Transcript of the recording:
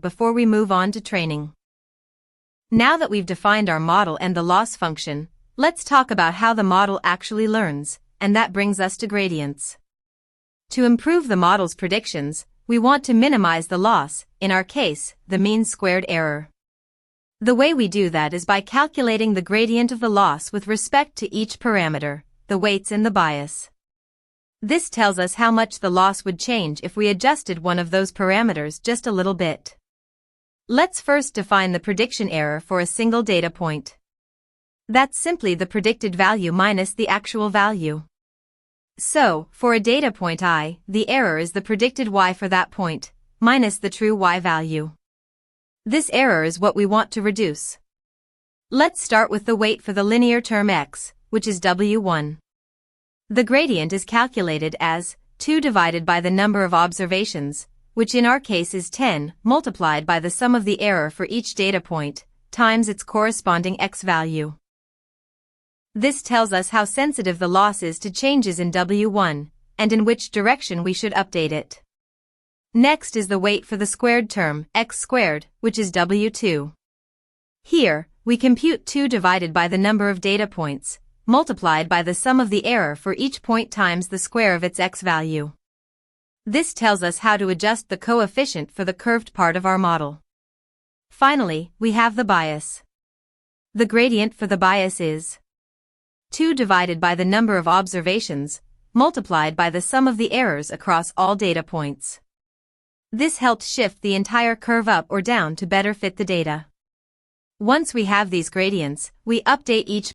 before we move on to training. Now that we've defined our model and the loss function, let's talk about how the model actually learns, and that brings us to gradients. To improve the model's predictions, we want to minimize the loss, in our case, the mean squared error. The way we do that is by calculating the gradient of the loss with respect to each parameter, the weights and the bias. This tells us how much the loss would change if we adjusted one of those parameters just a little bit. Let's first define the prediction error for a single data point. That's simply the predicted value minus the actual value. So, for a data point I, the error is the predicted y for that point, minus the true y value. This error is what we want to reduce. Let's start with the weight for the linear term x, which is w1. The gradient is calculated as 2 divided by the number of observations, which in our case is 10, multiplied by the sum of the error for each data point, times its corresponding x value. This tells us how sensitive the loss is to changes in w1, and in which direction we should update it. Next is the weight for the squared term, x squared, which is w2. Here, we compute 2 divided by the number of data points, multiplied by the sum of the error for each point times the square of its x value. This tells us how to adjust the coefficient for the curved part of our model. Finally, we have the bias. The gradient for the bias is 2 divided by the number of observations, multiplied by the sum of the errors across all data points. This helps shift the entire curve up or down to better fit the data. Once we have these gradients, we update each